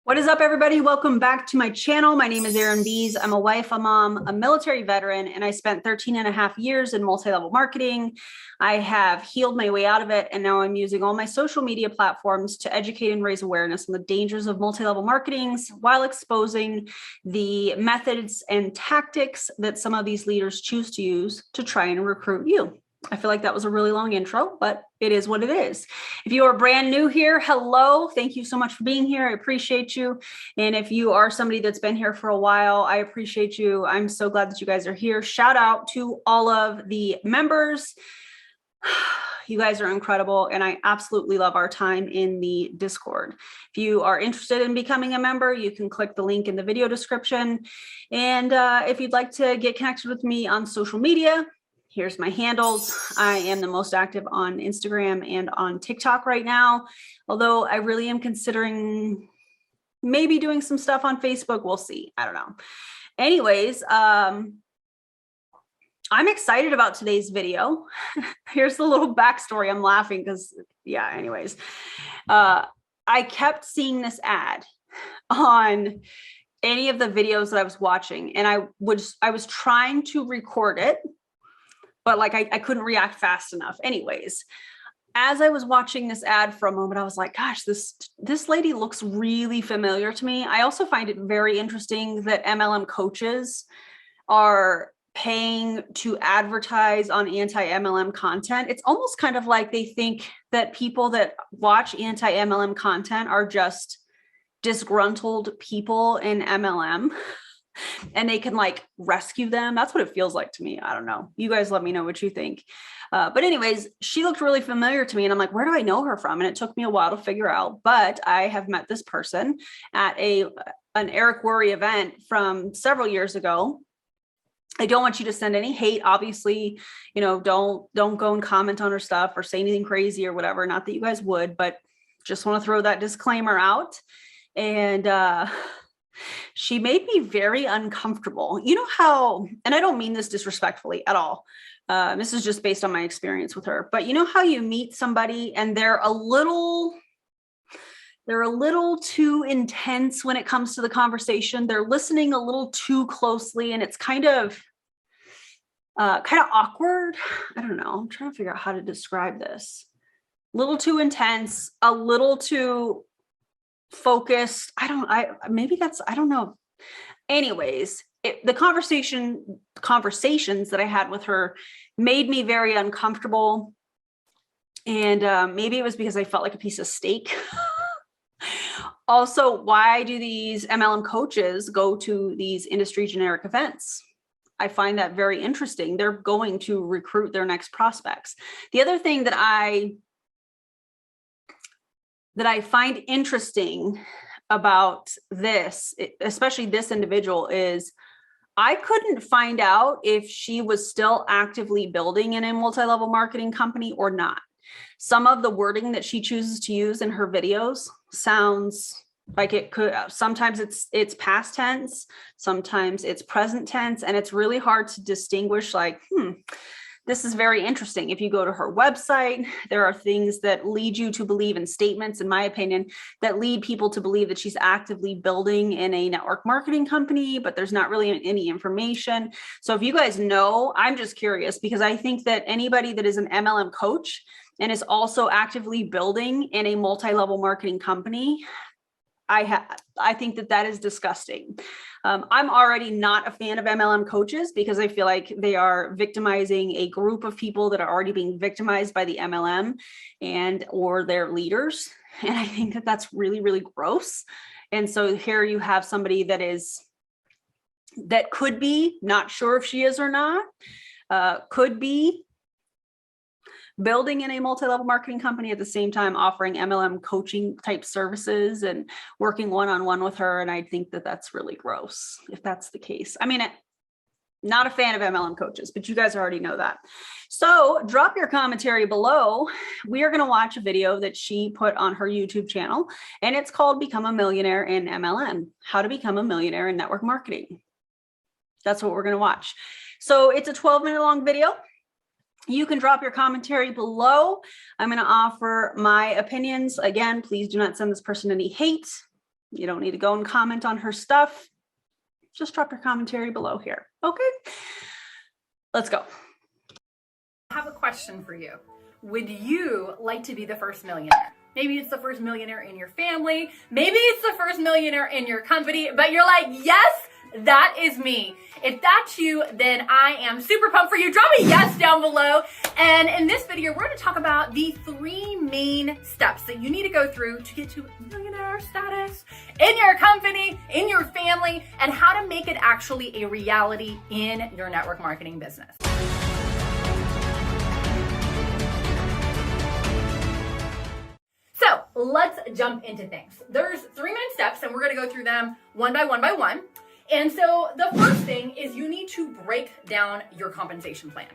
What is up, everybody? Welcome back to my channel. My name is Erin Bees. I'm a wife, a mom, a military veteran, and I spent 13 and a half years in multi-level marketing. I have healed my way out of it, and now I'm using all my social media platforms to educate and raise awareness on the dangers of multi-level marketing while exposing the methods and tactics that some of these leaders choose to use to try and recruit you. I feel like that was a really long intro, but it is what it is. If you are brand new here, hello. Thank you so much for being here. I appreciate you. And if you are somebody that's been here for a while, I appreciate you. I'm so glad that you guys are here. Shout out to all of the members. You guys are incredible, and I absolutely love our time in the Discord. If you are interested in becoming a member, you can click the link in the video description. And if you'd like to get connected with me on social media, here's my handles. I am the most active on Instagram and on TikTok right now, although I really am considering maybe doing some stuff on Facebook. We'll see. I don't know. Anyways, I'm excited about today's video. Here's the little backstory. I'm laughing because, yeah, anyways. I kept seeing this ad on any of the videos that I was watching, and I was trying to record it, but like I couldn't react fast enough. Anyways, as I was watching this ad for a moment, I was like, gosh, this lady looks really familiar to me. I also find it very interesting that MLM coaches are paying to advertise on anti-MLM content. It's almost kind of like they think that people that watch anti-MLM content are just disgruntled people in MLM. And they can like rescue them. That's what it feels like to me. I don't know. You guys let me know what you think. But anyways, she looked really familiar to me. And I'm like, where do I know her from? And it took me a while to figure out. But I have met this person at an Eric Worre event from several years ago. I don't want you to send any hate. Obviously, you know, don't go and comment on her stuff or say anything crazy or whatever. Not that you guys would, but just want to throw that disclaimer out. And she made me very uncomfortable. You know how, and I don't mean this disrespectfully at all. This is just based on my experience with her, but you know how you meet somebody and they're a little too intense when it comes to the conversation. They're listening a little too closely, and it's kind of awkward. I don't know. I'm trying to figure out how to describe this. A little too intense, a little too focused. I don't know. Anyways, the conversations that I had with her made me very uncomfortable. And maybe it was because I felt like a piece of steak. Also, why do these MLM coaches go to these industry generic events? I find that very interesting. They're going to recruit their next prospects. The other thing that I find interesting about this, especially this individual, is I couldn't find out if she was still actively building in a multi-level marketing company or not. Some of the wording that she chooses to use in her videos sounds like it could, sometimes it's past tense, sometimes it's present tense, and it's really hard to distinguish like, this is very interesting. If you go to her website, there are things that lead you to believe in statements, in my opinion, that lead people to believe that she's actively building in a network marketing company, but there's not really any information. So if you guys know, I'm just curious, because I think that anybody that is an MLM coach and is also actively building in a multi-level marketing company, I think that is disgusting. I'm already not a fan of MLM coaches because I feel like they are victimizing a group of people that are already being victimized by the MLM or their leaders. And I think that that's really, really gross. And so here you have somebody that could be, not sure if she is or not, could be building in a multi-level marketing company at the same time offering MLM coaching type services and working one-on-one with her. And I think that that's really gross if that's the case. I mean, not a fan of MLM coaches, but you guys already know that. So drop your commentary below. We are going to watch a video that she put on her YouTube channel, and it's called Become a Millionaire in MLM, How to Become a Millionaire in Network Marketing. That's what we're going to watch. So it's a 12-minute long video. You can drop your commentary below. I'm going to offer my opinions. Again, please do not send this person any hate. You don't need to go and comment on her stuff. Just drop your commentary below here. Okay, let's go. I have a question for you. Would you like to be the first millionaire? Maybe it's the first millionaire in your family. Maybe it's the first millionaire in your company, but you're like, yes, that is me. If that's you, then I am super pumped for you. Drop a yes down below. And in this video, we're going to talk about the 3 main steps that you need to go through to get to millionaire status in your company, in your family, and how to make it actually a reality in your network marketing business. So let's jump into things. There's 3 main steps and we're going to go through them one by one. And so the first thing is you need to break down your compensation plan.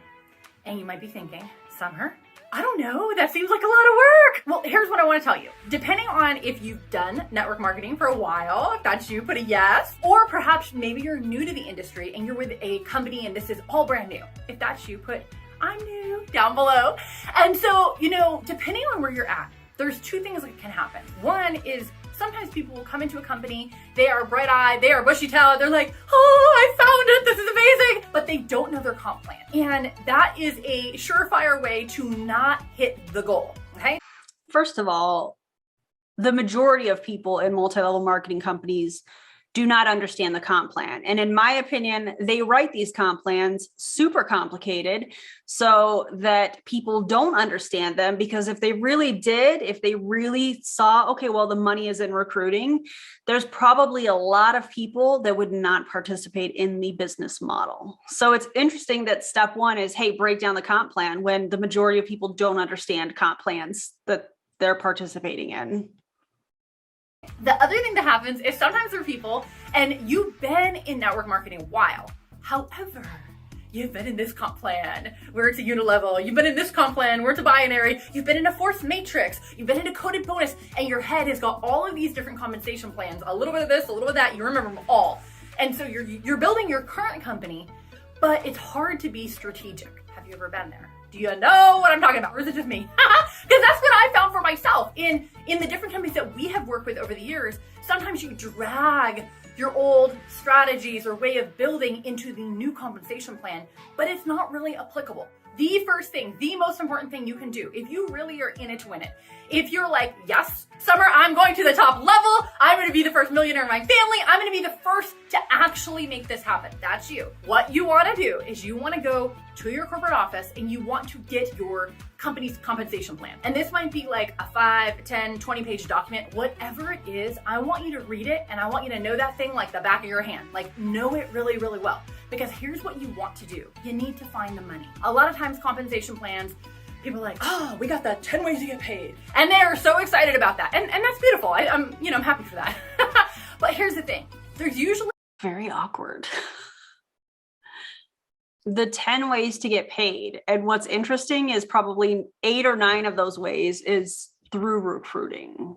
And you might be thinking, Summer, I don't know, that seems like a lot of work. Well, here's what I want to tell you. Depending on if you've done network marketing for a while, if that's you, put a yes. Or perhaps maybe you're new to the industry and you're with a company and this is all brand new. If that's you, put I'm new down below. And so, depending on where you're at, there's 2 things that can happen. One is sometimes people will come into a company, they are bright-eyed, they are bushy-tailed, they're like, oh, I found it, this is amazing, but they don't know their comp plan. And that is a surefire way to not hit the goal, okay? First of all, the majority of people in multi-level marketing companies do not understand the comp plan. And in my opinion, they write these comp plans super complicated so that people don't understand them, because if they really did, if they really saw, okay, well, the money is in recruiting, there's probably a lot of people that would not participate in the business model. So it's interesting that step 1 is, hey, break down the comp plan, when the majority of people don't understand comp plans that they're participating in. The other thing that happens is sometimes there are people and you've been in network marketing a while. However, you've been in this comp plan where it's a unilevel. You've been in this comp plan where it's a binary. You've been in a force matrix. You've been in a coded bonus, and your head has got all of these different compensation plans. A little bit of this, a little bit of that. You remember them all. And so you're building your current company, but it's hard to be strategic. Have you ever been there? Do you know what I'm talking about? Or is it just me? Because that's what I found for myself. In the different companies that we have worked with over the years, sometimes you drag your old strategies or way of building into the new compensation plan, but it's not really applicable. The first thing, the most important thing you can do, if you really are in it to win it, if you're like, yes, Summer, I'm going to the top level, I'm going to be the first millionaire in my family, I'm going to be the first to actually make this happen. That's you. What you want to do is you want to go to your corporate office and you want to get your company's compensation plan. And this might be like a 5, 10, 20-page document. Whatever it is, I want you to read it and I want you to know that thing like the back of your hand. Like, know it really, really well. Because here's what you want to do. You need to find the money. A lot of times compensation plans, people are like, oh, we got the 10 ways to get paid. And they're so excited about that. And that's beautiful. I'm happy for that. But here's the thing. There's usually very awkward. The 10 ways to get paid. And what's interesting is probably 8 or 9 of those ways is through recruiting.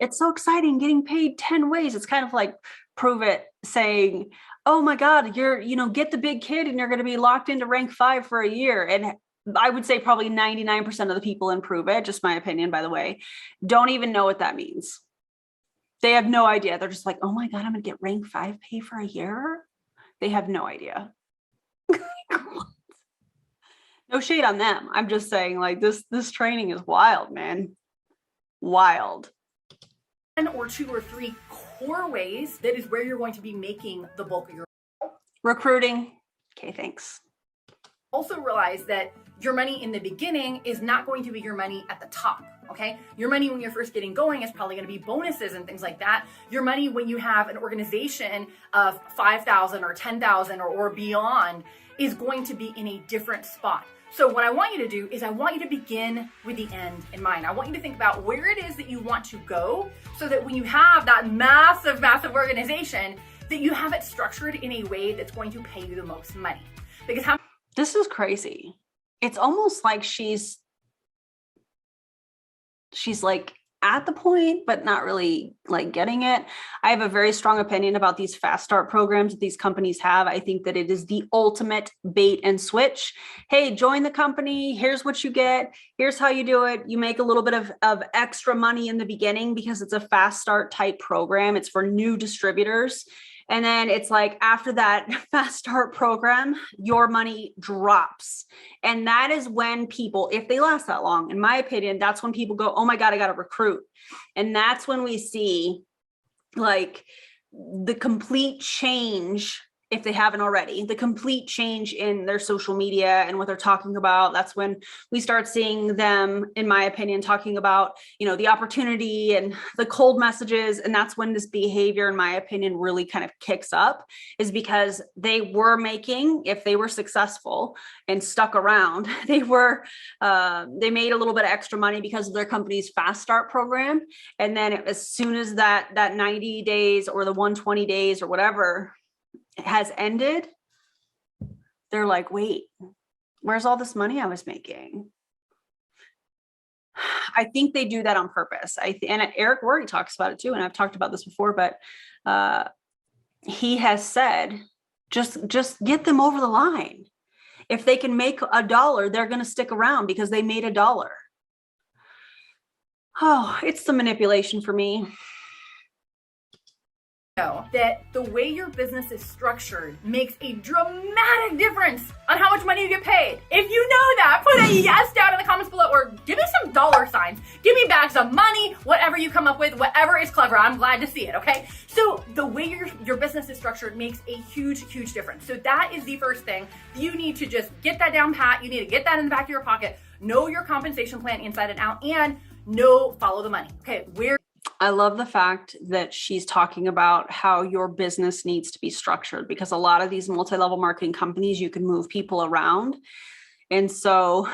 It's so exciting getting paid 10 ways. It's kind of like Prove It saying, oh my God, get the big kid and you're going to be locked into rank 5 for a year. And I would say probably 99% of the people in Prove It, just my opinion, by the way, don't even know what that means. They have no idea. They're just like, oh my God, I'm going to get rank 5 pay for a year. They have no idea. No shade on them. I'm just saying, like, this training is wild, man. Wild. 1 or 2 or 3 core ways that is where you're going to be making the bulk of your recruiting. Okay, thanks. Also realize that your money in the beginning is not going to be your money at the top, okay? Your money when you're first getting going is probably going to be bonuses and things like that. Your money when you have an organization of 5,000 or 10,000 or beyond is going to be in a different spot. So what I want you to do is I want you to begin with the end in mind. I want you to think about where it is that you want to go so that when you have that massive, massive organization, that you have it structured in a way that's going to pay you the most money. Because this is crazy. It's almost like she's like at the point, but not really like getting it. I have a very strong opinion about these fast start programs that these companies have. I think that it is the ultimate bait and switch. Hey, join the company. Here's what you get. Here's how you do it. You make a little bit of extra money in the beginning because it's a fast start type program. It's for new distributors. And then it's like after that fast start program, your money drops. And that is when people, if they last that long, in my opinion, that's when people go, oh my God, I got to recruit. And that's when we see like the complete change, if they haven't already, the complete change in their social media and what they're talking about. That's when we start seeing them, in my opinion, talking about, the opportunity and the cold messages. And that's when this behavior, in my opinion, really kind of kicks up, is because they were making, if they were successful and stuck around, they made a little bit of extra money because of their company's fast start program. And then as soon as that 90 days or the 120 days or whatever has ended, they're like, wait, where's all this money I was making? I think they do that on purpose. And Eric Worre talks about it too. And I've talked about this before, but he has said, just get them over the line. If they can make $1, they're going to stick around because they made $1. Oh, it's the manipulation for me. That the way your business is structured makes a dramatic difference on how much money you get paid. If you know that, put a yes down in the comments below, or give me some dollar signs. Give me bags of money, whatever you come up with, whatever is clever. I'm glad to see it, okay? So the way your business is structured makes a huge, huge difference. So that is the first thing. You need to just get that down pat. You need to get that in the back of your pocket. Know your compensation plan inside and out, and follow the money. Okay, I love the fact that she's talking about how your business needs to be structured, because a lot of these multi-level marketing companies, you can move people around. And so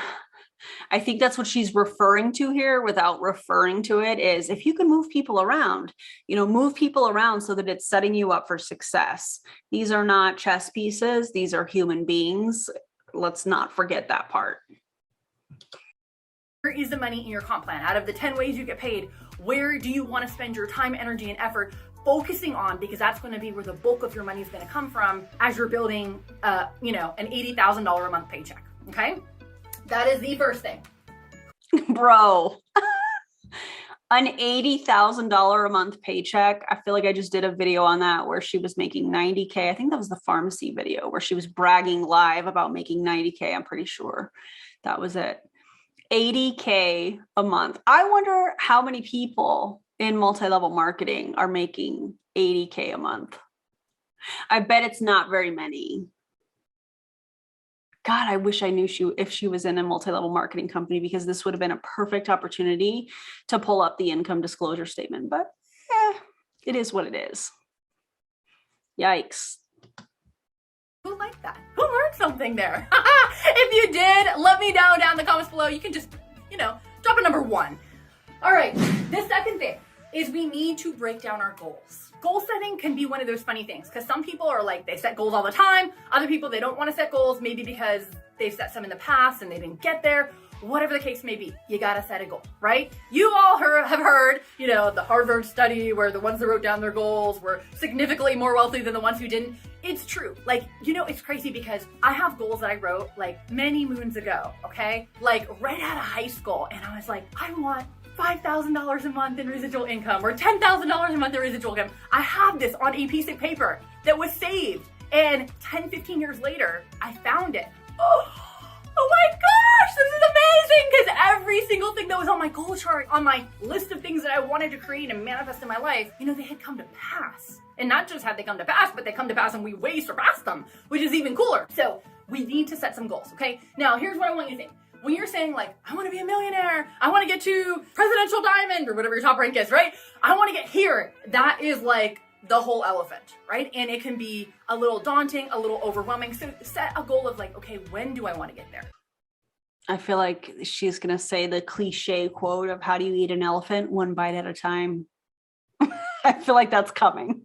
I think that's what she's referring to here without referring to it, is if you can move people around, move people around so that it's setting you up for success. These are not chess pieces. These are human beings. Let's not forget that part. Where is the money in your comp plan? Out of the 10 ways you get paid, where do you want to spend your time, energy, and effort focusing on? Because that's going to be where the bulk of your money is going to come from as you're building, an $80,000 a month paycheck. Okay, that is the first thing, bro. An $80,000 a month paycheck. I feel like I just did a video on that where she was making 90K. I think that was the pharmacy video where she was bragging live about making 90K. I'm pretty sure that was it. 80K a month. I wonder how many people in multi-level marketing are making 80K a month. I bet it's not very many. God, I wish I knew if she was in a multi-level marketing company, because this would have been a perfect opportunity to pull up the income disclosure statement. But it is what it is. Yikes. Who liked that? Who learned something there? If you did, let me know down in the comments below. You can just, drop a number 1. All right, the second thing is we need to break down our goals. Goal setting can be one of those funny things, because some people are like, they set goals all the time. Other people, they don't want to set goals, maybe because they've set some in the past and they didn't get there. Whatever the case may be, you gotta set a goal, right? You all have heard, the Harvard study where the ones that wrote down their goals were significantly more wealthy than the ones who didn't. It's true. It's crazy because I have goals that I wrote many moons ago, okay? Right out of high school. And I was like, I want $5,000 a month in residual income, or $10,000 a month in residual income. I have this on a piece of paper that was saved. And 10, 15 years later, I found it. Oh my gosh, this is amazing! Because every single thing that was on my goal chart, on my list of things that I wanted to create and manifest in my life, they had come to pass. And not just had they come to pass, but they come to pass and we way surpassed them, which is even cooler. So we need to set some goals, okay? Now, here's what I want you to think. When you're saying I want to be a millionaire, I want to get to presidential diamond, or whatever your top rank is, right? I want to get here. That is the whole elephant, right? And it can be a little daunting, a little overwhelming. So set a goal of okay, when do I want to get there? I feel like she's going to say the cliche quote of how do you eat an elephant? One bite at a time. I feel like that's coming.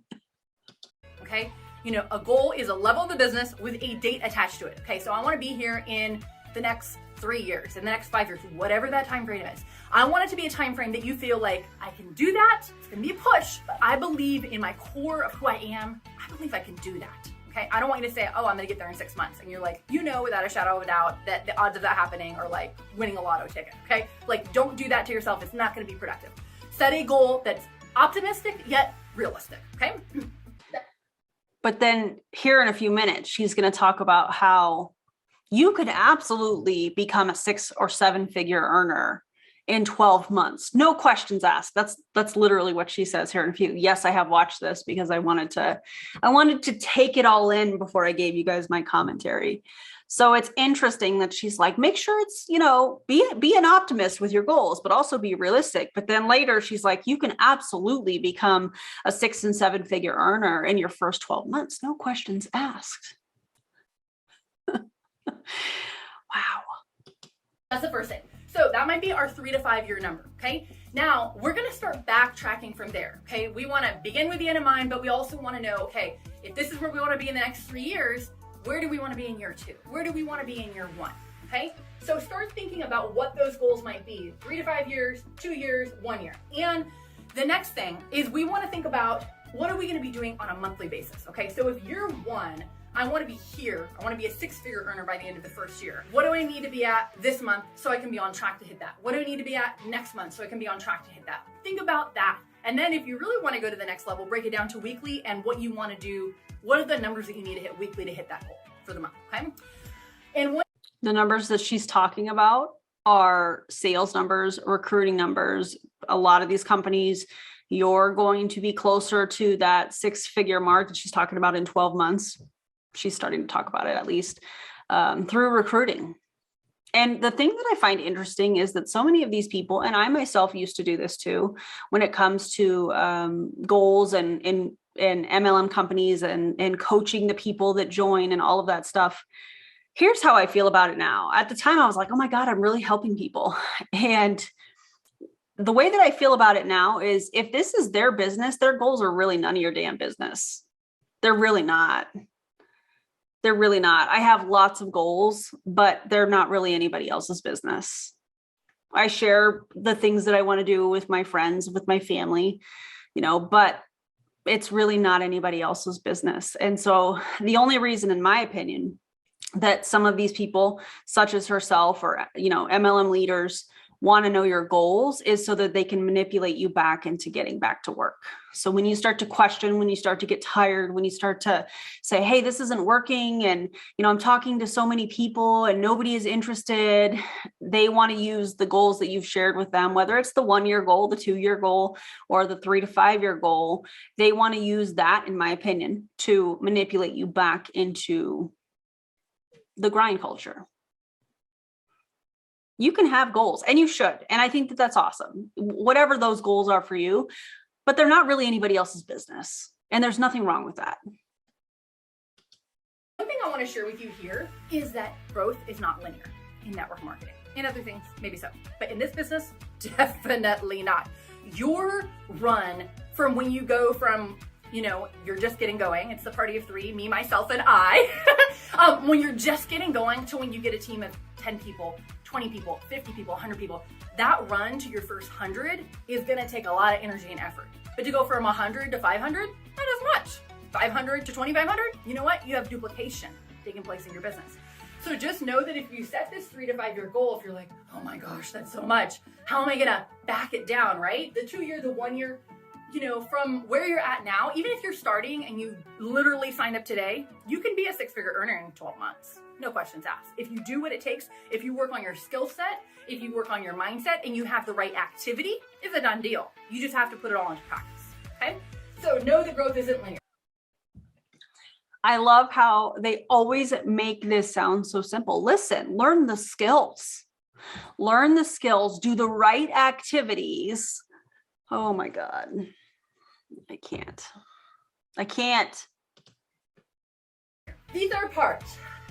Okay. A goal is a level of the business with a date attached to it. Okay. So I want to be here in the next 3 years, in the next 5 years, whatever that time frame is. I want it to be a time frame that you feel like I can do that. It's gonna be a push, but I believe in my core of who I am. I believe I can do that. Okay, I don't want you to say, oh, I'm gonna get there in 6 months. And you're like, you know, without a shadow of a doubt that the odds of that happening are like winning a lotto ticket, okay? Like, don't do that to yourself. It's not gonna be productive. Set a goal that's optimistic yet realistic, okay? But then here in a few minutes, she's gonna talk about how you could absolutely become a 6 or 7 figure earner in 12 months. No questions asked. That's literally what she says here in a few. Yes, I have watched this because I wanted to take it all in before I gave you guys my commentary. So it's interesting that she's like, make sure it's, you know, be an optimist with your goals, but also be realistic. But then later she's like, you can absolutely become a 6 and 7 figure earner in your first 12 months. No questions asked. Wow. That's the first thing. So that might be our 3 to 5 year number, okay? Now we're gonna start backtracking from there, okay? We wanna begin with the end in mind, but we also wanna know, okay, if this is where we wanna be in the next 3 years, where do we wanna be in year 2? Where do we wanna be in year 1, okay? So start thinking about what those goals might be, 3 to 5 years, 2 years, 1 year. And the next thing is we wanna think about what are we gonna be doing on a monthly basis, okay? So if year 1, I want to be here. I want to be a 6-figure earner by the end of the first year. What do I need to be at this month so I can be on track to hit that? What do I need to be at next month so I can be on track to hit that? Think about that. And then if you really want to go to the next level, break it down to weekly and what you want to do. What are the numbers that you need to hit weekly to hit that goal for the month, okay? And what the numbers that she's talking about are sales numbers, recruiting numbers. A lot of these companies, you're going to be closer to that 6-figure mark that she's talking about in 12 months. She's starting to talk about it at least through recruiting. And the thing that I find interesting is that so many of these people, and I myself used to do this too, when it comes to goals and MLM companies and coaching the people that join and all of that stuff. Here's how I feel about it now. At the time, I was like, oh my God, I'm really helping people. And the way that I feel about it now is if this is their business, their goals are really none of your damn business. They're really not. They're really not. I have lots of goals, but they're not really anybody else's business. I share the things that I want to do with my friends, with my family, you know, but it's really not anybody else's business. And so the only reason, in my opinion, that some of these people, such as herself or, you know, MLM leaders, want to know your goals is so that they can manipulate you back into getting back to work. So when you start to question, when you start to get tired, when you start to say, hey, this isn't working, and, you know, I'm talking to so many people and nobody is interested, they want to use the goals that you've shared with them, whether it's the 1-year goal, the 2-year goal, or the 3 to 5 year goal. They want to use that, in my opinion, to manipulate you back into the grind culture. You can have goals, and you should. And I think that that's awesome, whatever those goals are for you, but they're not really anybody else's business. And there's nothing wrong with that. One thing I want to share with you here is that growth is not linear in network marketing. In other things, maybe so. But in this business, definitely not. Your run from when you go from, you know, you're just getting going. It's the party of 3, me, myself, and I. When you're just getting going to when you get a team of 10 people, 20 people, 50 people, 100 people, that run to your first 100 is gonna take a lot of energy and effort. But to go from 100 to 500, not as much. 500 to 2,500, you know what? You have duplication taking place in your business. So just know that if you set this 3 to 5 year goal, if you're like, oh my gosh, that's so much, how am I gonna back it down, right? The 2-year, the 1 year, you know, from where you're at now, even if you're starting and you literally signed up today, you can be a 6-figure earner in 12 months. No questions asked. If you do what it takes, if you work on your skill set, if you work on your mindset, and you have the right activity, it's a done deal. You just have to put it all into practice, okay? So know that growth isn't linear. I love how they always make this sound so simple. Listen, learn the skills. Learn the skills, do the right activities. Oh my God. I can't. The third part,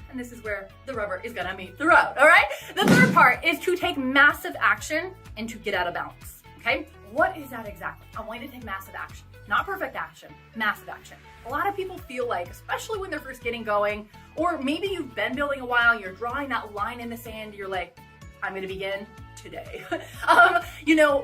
and this is where the rubber is gonna meet the road, all right? The third part is to take massive action and to get out of balance, Okay, what is that exactly? I want you to take massive action, not perfect action, massive action. A lot of people feel like, especially when they're first getting going, or maybe you've been building a while, you're drawing that line in the sand, you're like, I'm gonna begin today.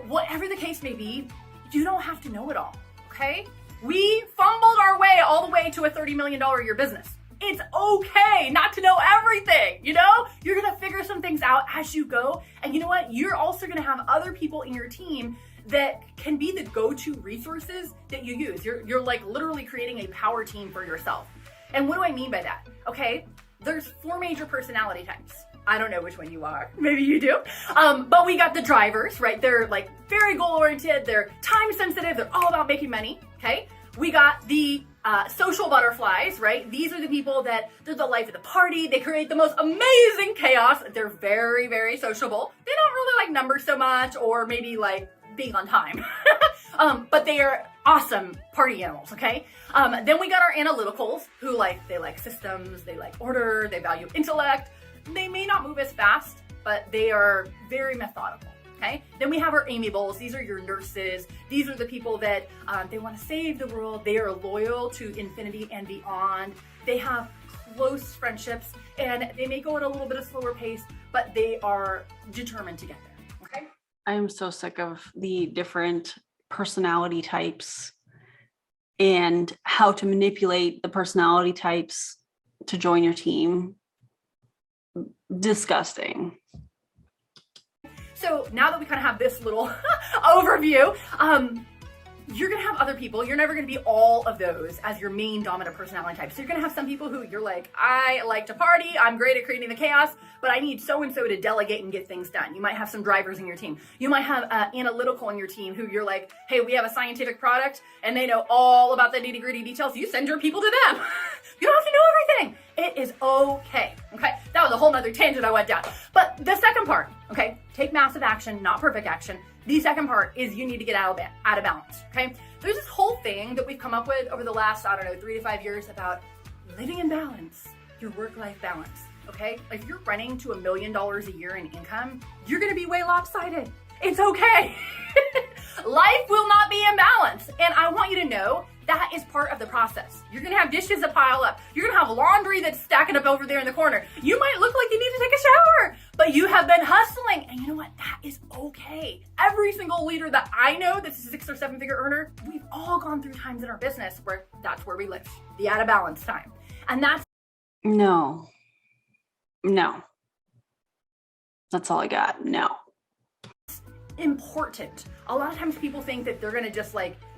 Whatever the case may be, you don't have to know it all, okay? We fumbled our way all the way to a $30 million a year business. It's okay not to know everything, You're gonna figure some things out as you go. And you know what? You're also gonna have other people in your team that can be the go-to resources that you use. You're like literally creating a power team for yourself. And what do I mean by that? Okay, there's 4 major personality types. I don't know which one you are. Maybe you do. But we got the drivers, right? They're like very goal-oriented. They're time sensitive. They're all about making money, okay? We got the social butterflies, right? These are the people that they're the life of the party. They create the most amazing chaos. They're very, very sociable. They don't really like numbers so much, or maybe like being on time. But they are awesome party animals, okay? Then we got our analyticals who they like systems, they like order, they value intellect. They may not move as fast, but they are very methodical. Okay. Then we have our amiables. These are your nurses. These are the people that they want to save the world. They are loyal to infinity and beyond. They have close friendships, and they may go at a little bit of slower pace, but they are determined to get there. Okay. I am so sick of the different personality types and how to manipulate the personality types to join your team. Disgusting. So now that we kind of have this little overview, you're going to have other people. You're never going to be all of those as your main dominant personality type. So you're going to have some people who you're like, I like to party. I'm great at creating the chaos, but I need so-and-so to delegate and get things done. You might have some drivers in your team. You might have analytical in your team who you're like, hey, we have a scientific product and they know all about the nitty-gritty details. You send your people to them. You don't have to know everything. It is okay. Okay. That was a whole nother tangent I went down. But the second part, okay, take massive action, not perfect action. The second part is you need to get out of balance. Okay. There's this whole thing that we've come up with over the last, 3 to 5 years about living in balance, your work-life balance. Okay. If you're running to $1 million a year in income, you're going to be way lopsided. It's okay. Life will not be in balance. And I want you to know that is part of the process. You're gonna have dishes that pile up. You're gonna have laundry that's stacking up over there in the corner. You might look like you need to take a shower, but you have been hustling. And you know what? That is okay. Every single leader that I know that's a 6 or 7 figure earner, we've all gone through times in our business where that's where we live, the out of balance time. And that's No. That's all I got. No. important. A lot of times people think that they're gonna just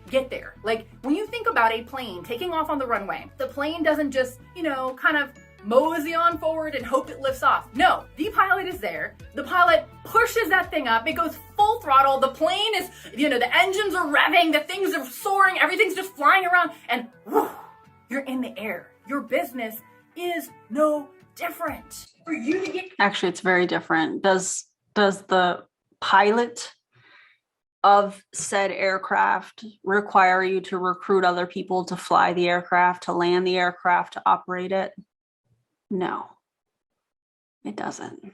get there. Like when you think about a plane taking off on the runway, the plane doesn't just, kind of mosey on forward and hope it lifts off. No, the pilot is there. The pilot pushes that thing up. It goes full throttle. The plane is, the engines are revving, the things are soaring, everything's just flying around, and whoo, you're in the air. Your business is no different. For you to get Actually, it's very different. Does the pilot of said aircraft require you to recruit other people to fly the aircraft, to land the aircraft, to operate it? No, it doesn't.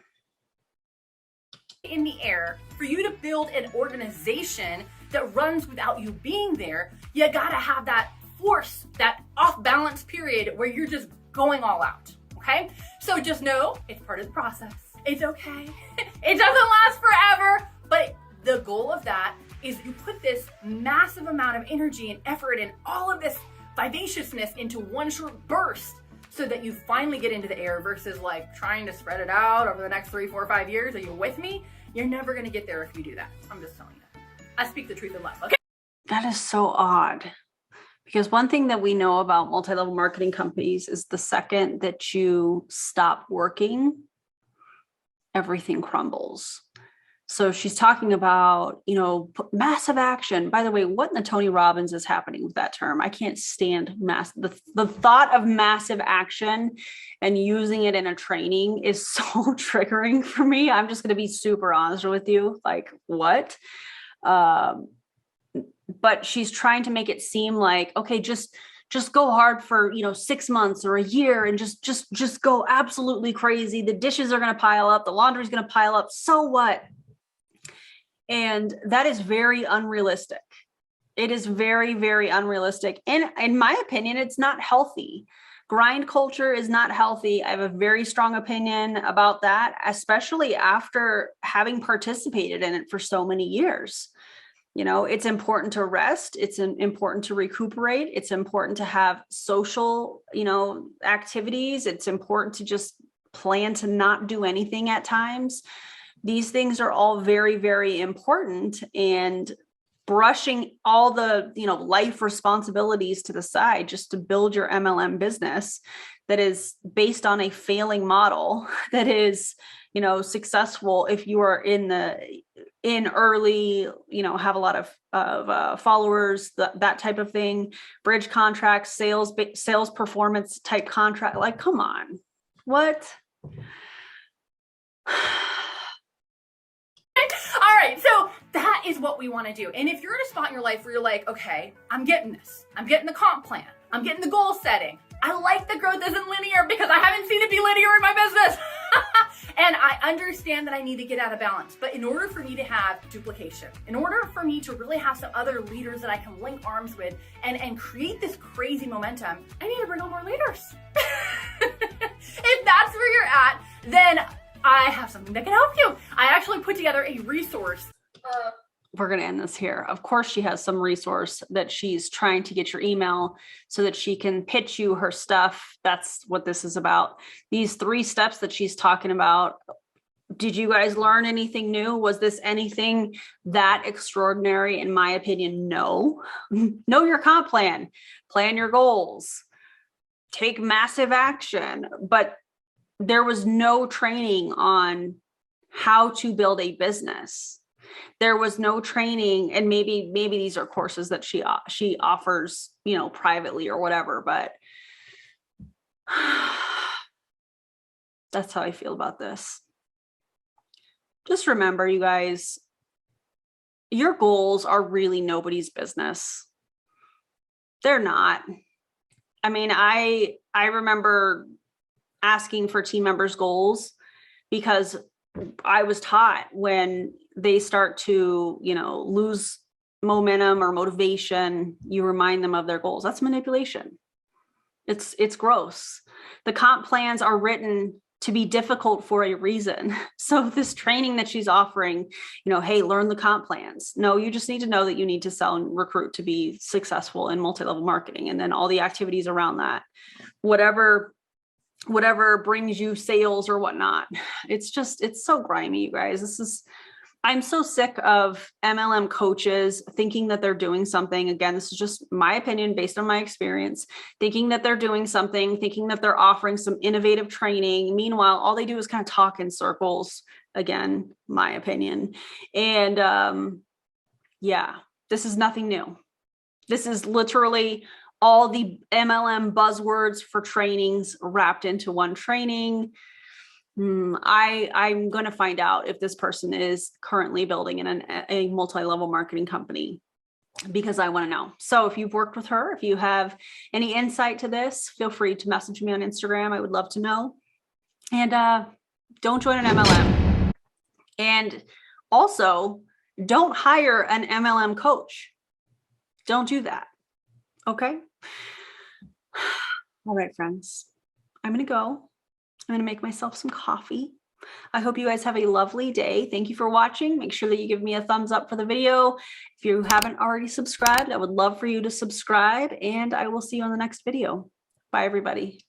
In the air, for you to build an organization that runs without you being there, you gotta have that force, that off balance period where you're just going all out. Okay? So just know it's part of the process. It's okay. It doesn't last forever, but the goal of that is you put this massive amount of energy and effort and all of this vivaciousness into one short burst so that you finally get into the air versus trying to spread it out over the next 3, 4, 5 years. Are you with me? You're never going to get there if you do that. I'm just telling you. I speak the truth in love, okay? That is so odd. Because one thing that we know about multi-level marketing companies is the second that you stop working, everything crumbles. So she's talking about, massive action. By the way, what in the Tony Robbins is happening with that term? I can't stand the thought of massive action and using it in a training is so triggering for me. I'm just going to be super honest with you. What? But she's trying to make it seem like, okay, just go hard for, 6 months or a year and just go absolutely crazy. The dishes are going to pile up. The laundry's going to pile up. So what? And that is very unrealistic. It is very, very unrealistic. And in my opinion, it's not healthy. Grind culture is not healthy. I have a very strong opinion about that, especially after having participated in it for so many years. It's important to rest. It's important to recuperate. It's important to have social, activities. It's important to just plan to not do anything at times. These things are all very, very important, and brushing all the, life responsibilities to the side just to build your MLM business that is based on a failing model that is, successful if you are in early, have a lot of followers, that type of thing, bridge contracts, sales performance type contract. Like, come on, what? All right, so that is what we want to do. And if you're in a spot in your life where you're like, okay, I'm getting this. I'm getting the comp plan. I'm getting the goal setting. I like the growth isn't linear because I haven't seen it be linear in my business. And I understand that I need to get out of balance. But in order for me to have duplication, in order for me to really have some other leaders that I can link arms with and create this crazy momentum, I need to bring on more leaders. If that's where you're at, then I have something that can help you. I actually put together a resource. We're going to end this here. Of course, she has some resource that she's trying to get your email so that she can pitch you her stuff. That's what this is about. These 3 steps that she's talking about. Did you guys learn anything new? Was this anything that extraordinary? In my opinion, no. Know your comp plan, plan your goals, take massive action, but there was no training on how to build a business. There was no training, and maybe these are courses that she offers, privately or whatever, but that's how I feel about this. Just remember, you guys, your goals are really nobody's business. They're not. I mean, I remember asking for team members' goals because I was taught when they start to, lose momentum or motivation, you remind them of their goals. That's manipulation. It's gross. The comp plans are written to be difficult for a reason. So this training that she's offering, hey, learn the comp plans. No, you just need to know that you need to sell and recruit to be successful in multi-level marketing. And then all the activities around that, whatever brings you sales or whatnot. It's so grimy, you guys. I'm so sick of MLM coaches thinking that they're doing something. Again, this is just my opinion based on my experience, thinking that they're doing something, thinking that they're offering some innovative training. Meanwhile, all they do is kind of talk in circles. Again, my opinion. And this is nothing new. This is literally all the MLM buzzwords for trainings wrapped into one training. I'm going to find out if this person is currently building a multi-level marketing company, because I want to know. So if you've worked with her, if you have any insight to this, feel free to message me on Instagram. I would love to know. And don't join an MLM. And also, don't hire an MLM coach. Don't do that. Okay. All right, friends, I'm going to go. I'm going to make myself some coffee. I hope you guys have a lovely day. Thank you for watching. Make sure that you give me a thumbs up for the video. If you haven't already subscribed, I would love for you to subscribe, and I will see you on the next video. Bye, everybody.